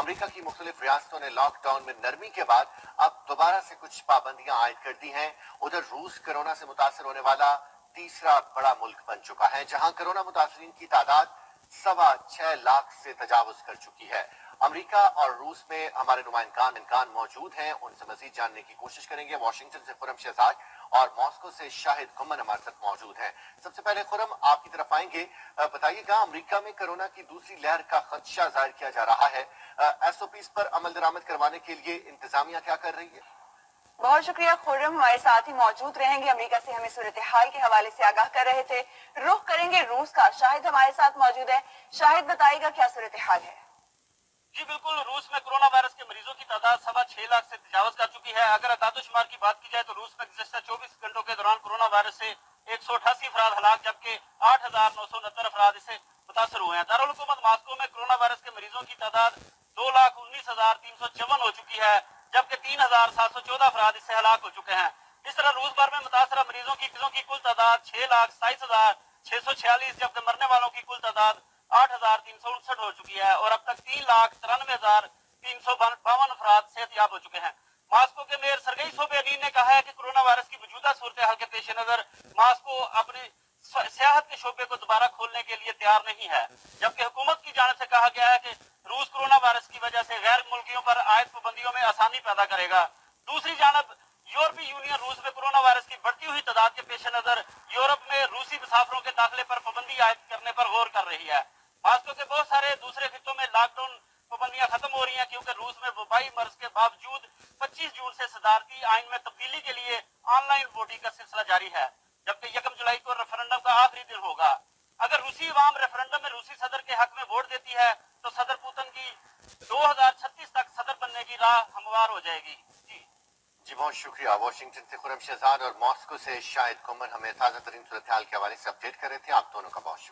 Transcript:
America की मुख्तलिफ रियासतों ने लॉकडाउन में नरमी के बाद अब दोबारा से कुछ पाबंदियां आयद कर दी हैं। उधर रूस कोरोना से मुतासर होने वाला तीसरा बड़ा मुल्क बन चुका है, जहां कोरोना मुतासरीन की तादाद 6.25 लाख से तजावुज कर चुकी है। अमेरिका और रूस में हमारे नुमाइंदान मौजूद हैं, उनसे मजीद जानने की कोशिश करेंगे। वाशिंगटन से खुरम शहजाद और मॉस्को से शाहिद कुमन हमारे साथ मौजूद हैं। सबसे पहले खुरम, आपकी तरफ आएंगे। बताइएगा, अमेरिका में कोरोना की दूसरी लहर का खदशा जाहिर किया जा रहा है। एसओपीज पर अमल दरामद करवाने के लिए इंतजामिया क्या कर रही है? बहुत शुक्रिया खुर्रम, हमारे साथ ही मौजूद रहेंगे। अमेरिका से हमें सूरत हाल के हवाले से आगाह कर रहे थे। रुख करेंगे रूस का। शाहिद हमारे साथ मौजूद है। शाहिद, बताइएगा क्या सूरत हाल है? जी बिल्कुल, रूस में कोरोना वायरस के मरीजों की तादाद 6.25 लाख से तजावज कर चुकी है। अगर अदादोशुमार की बात की जाए तो रूस में गुज़श्ता 24 घंटों के दौरान कोरोना वायरस से 188 अफराद हलाक, जबकि 8,969 अफराद इससे मुतासर हुए हैं। दारुल हुकूमत मॉस्को में कोरोना वायरस के मरीजों की तादाद 2,19,354 हो चुकी है, जबकि 3,714 अफराद इससे हलाक हो चुके हैं। इस तरह रूस भर में मुतासरा मरीजों की कुल तादाद 6,27,646, जबकि मरने वालों की कुल तादाद 8,359 हो चुकी है और अब तक 3,93,352 अफराद सेहतयाब हो चुके हैं। मास्को के मेयर सरगई सोबियानीन ने कहा है कि कोरोना वायरस की मौजूदा सूरत हाल के पेश नजर मास्को अपनी सियाहत के शोबे को दोबारा खोलने के लिए तैयार नहीं है, जबकि हुकूमत की जानिब से कहा गया है कि रूस कोरोना वायरस की वजह से गैर मुल्कियों पर आयद पाबंदियों में आसानी पैदा करेगा। दूसरी जानब यूरोपीय यूनियन रूस में कोरोना वायरस की बढ़ती हुई तादाद के पेश नजर यूरोप में रूसी मुसाफिरों के दाखिले पर पाबंदी आयद करने पर गौर कर रही है। मास्को के बहुत सारे दूसरे खित्तों में लॉकडाउन पाबंदियां खत्म हो रही हैं, क्योंकि रूस में वबाई मर्ज के बावजूद 25 जून से सदारती आइन में तब्दीली के लिए ऑनलाइन वोटिंग का सिलसिला जारी है, जबकि 1 जुलाई को रेफरेंडम का आखिरी दिन होगा। अगर रूसी अवाम रेफरेंडम में रूसी सदर के हक में वोट देती है तो सदर पुतिन की 2036 तक सदर बनने की राह हमवार हो जाएगी। जी बहुत शुक्रिया। वाशिंगटन से खुरम शहजाद और मॉस्को से शाहिद कुमन हमें ताजा तरीन सूरत हाल के हवाले से अपडेट कर रहे थे। आप दोनों का बहुत शुक्रिया।